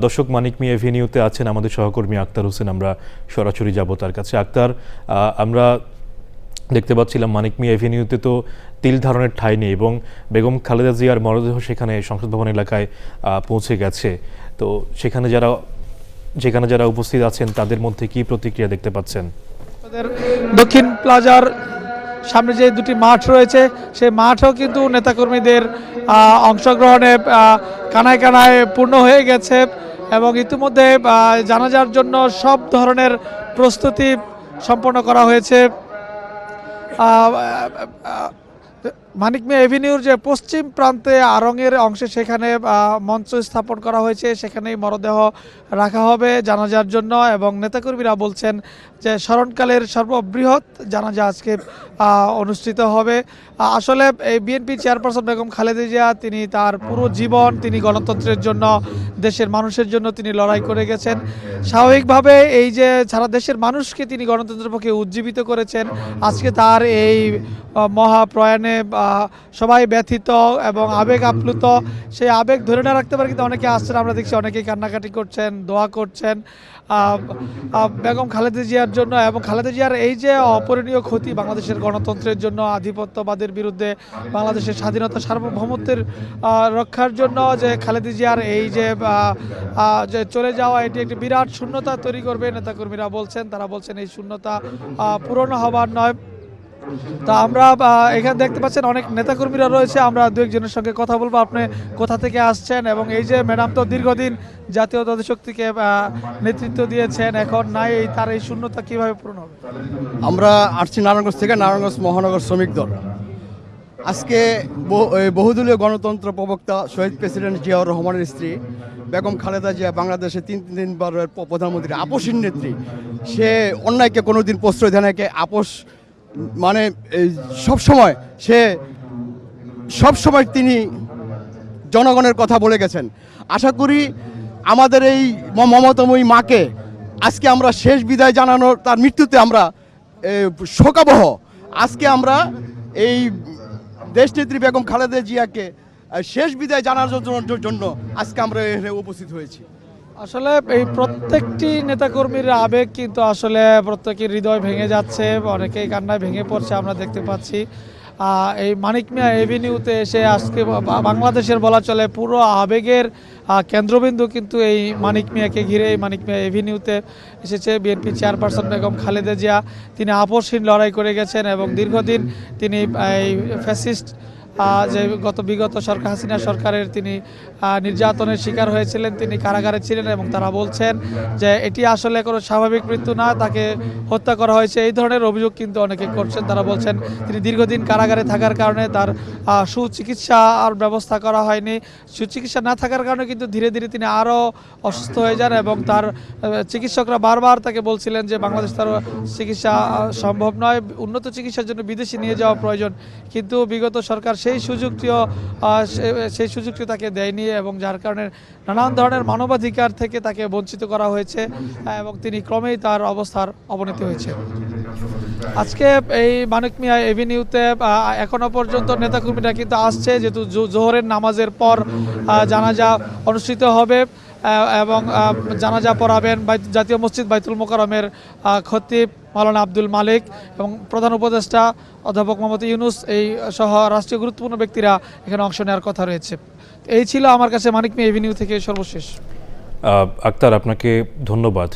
দর্শক মানিক মিয়া এভিনিউতে আছেন আমাদের সহকর্মী আক্তার হোসেন, আমরা সরাসরি যাব তার কাছে। আক্তার, আমরা দেখতে পাচ্ছিলাম মানিক মিয়া এভিনিউতে তো তিল ধারণের ঠাঁই নেই এবং বেগম খালেদা জিয়ার মরদেহ সেখানে সংসদ ভবন এলাকায় পৌঁছে গেছে। তো যেখানে যারা উপস্থিত আছেন তাদের মধ্যে কি প্রতিক্রিয়া দেখতে পাচ্ছেন? দক্ষিণ প্লাজার সামনে যে দুটি মাঠ রয়েছে সেই মাঠও কিন্তু নেতাকর্মীদের অংশগ্রহণে কানায় কানায় পূর্ণ হয়ে গেছে এবং ইতিমধ্যে জানাজার জন্য সব ধরনের প্রস্তুতি সম্পন্ন করা হয়েছে। মানিক মিয়া এভিনিউর যে পশ্চিম প্রান্তে আড়ংয়ের অংশে সেখানে মঞ্চ স্থাপন করা হয়েছে, সেখানেই মরদেহ রাখা হবে জানাজার জন্য এবং নেতাকর্মীরা বলছেন যে স্মরণকালের সর্ববৃহৎ জানাজা আজকে অনুষ্ঠিত হবে। আসলে এই বিএনপি চেয়ারপারসন বেগম খালেদা জিয়া তিনি তার পুরো জীবন তিনি গণতন্ত্রের জন্য, দেশের মানুষের জন্য তিনি লড়াই করে গেছেন। স্বাভাবিকভাবে এই যে সারা দেশের মানুষকে তিনি গণতন্ত্রের পক্ষে উজ্জীবিত করেছেন, আজকে তার এই মহাপ্রয়াণে সবাই ব্যথিত এবং আবেগ আপ্লুত। সেই আবেগ ধরে না রাখতে পারে কিন্তু অনেকে আসছেন, আমরা দেখছি অনেকেই কান্নাকাটি করছেন, দোয়া করছেন বেগম খালেদা জিয়ার জন্য এবং খালেদা জিয়ার এই যে অপূরণীয় ক্ষতি বাংলাদেশের গণতন্ত্রের জন্য, আধিপত্যবাদের বিরুদ্ধে, বাংলাদেশের স্বাধীনতা সার্বভৌমত্বের রক্ষার জন্য যে খালেদা জিয়ার এই যে চলে যাওয়া, এটি একটি বিরাট শূন্যতা তৈরি করবে নেতাকর্মীরা বলছেন। তারা বলছেন এই শূন্যতা পূরণ হবার নয়। তা আমরা এখানে দেখতে পাচ্ছেন অনেক নেতাকর্মীরা রয়েছে, আমরা দু একজনের সঙ্গে কথা বলবো। আপনি কোথা থেকে আসছেন এবং এই যে ম্যাডাম তো দীর্ঘদিন জাতীয় শক্তিকে নেতৃত্ব দিয়েছেন, এখন নাই, তার এই শূন্যতা কিভাবে পূরণ হবে? আমরা আসছি নারায়ণগঞ্জ থেকে, নারায়ণগঞ্জ মহানগর শ্রমিক দল। আজকে বহুদলীয় গণতন্ত্র প্রবক্তা শহীদ প্রেসিডেন্ট জিয়াউর রহমানের স্ত্রী বেগম খালেদা জিয়া, বাংলাদেশের তিনবারের প্রধানমন্ত্রী, আপোষহীন নেত্রী। সে অন্যায়কে কোনোদিন প্রশ্রয় দেয় না, আপোষ মানে সবসময় তিনি জনগণের কথা বলে গেছেন। আশা করি আমাদের এই মমতাময়ী মাকে আজকে আমরা শেষ বিদায় জানানোর, তার মৃত্যুতে আমরা শোকাবহ। আজকে আমরা এই দেশনেত্রী বেগম খালেদা জিয়াকে শেষ বিদায় জানানোর জন্য আজকে আমরা এখানে উপস্থিত হয়েছি। আসলে এই প্রত্যেকটি নেতাকর্মীর আবেগ কিন্তু আসলে প্রত্যেকের হৃদয় ভেঙে যাচ্ছে, অনেকেই কান্নায় ভেঙে পড়ছে আমরা দেখতে পাচ্ছি। এই মানিক মিয়া এভিনিউতে এসে আজকে বাংলাদেশের বলা চলে পুরো আবেগের কেন্দ্রবিন্দু কিন্তু এই মানিক মিয়াকে ঘিরে, এই মানিক মিয়া এভিনিউতে এসেছে বিএনপি চেয়ারপারসন বেগম খালেদা জিয়া। তিনি আপোষহীন লড়াই করে গেছেন এবং দীর্ঘদিন তিনি এই ফ্যাসিস্ট যে বিগত সরকার হাসিনা সরকারের তিনি নির্যাতনের শিকার হয়েছিলেন, তিনি কারাগারে ছিলেন এবং তারা বলছেন যে এটি আসলে কোনো স্বাভাবিক মৃত্যু না, তাকে হত্যা করা হয়েছে, এই ধরনের অভিযোগ কিন্তু অনেকে করছেন। তারা বলছেন তিনি দীর্ঘদিন কারাগারে থাকার কারণে তার সুচিকিৎসার ব্যবস্থা করা হয়নি, সুচিকিৎসা না থাকার কারণে কিন্তু ধীরে ধীরে তিনি আরও অসুস্থ হয়ে যান এবং তার চিকিৎসকরা বারবার তাকে বলছিলেন যে বাংলাদেশ তার চিকিৎসা সম্ভব নয়, উন্নত চিকিৎসার জন্য বিদেশে নিয়ে যাওয়া প্রয়োজন, কিন্তু বিগত সরকার সেই সুযোগটি তাকে দেয়নি এবং যার কারণে নানান ধরনের মানবাধিকার থেকে তাকে বঞ্চিত করা হয়েছে এবং তিনি ক্রমেই তার অবস্থার অবনতি হয়েছে। আজকে এই মানিক মিয়া এভিনিউতে এখনো পর্যন্ত নেতাকর্মীরা কিন্তু আসছে, যেহেতু জোহরের নামাজের পর জানাজা অনুষ্ঠিত হবে এবং জানাজা পড়াবেন জাতীয় মসজিদ বাইতুল মোকাররমের খতিব মাওলানা আব্দুল মালিক এবং প্রধান উপদেষ্টা অধ্যাপক মোহাম্মদ ইউনুস এই সহ রাষ্ট্রীয় গুরুত্বপূর্ণ ব্যক্তিরা এখানে অংশ নেওয়ার কথা রয়েছে। এই ছিল আমার কাছে মানিক মিয়া এভিনিউ থেকে সর্বশেষ। আক্তার, আপনাকে ধন্যবাদ।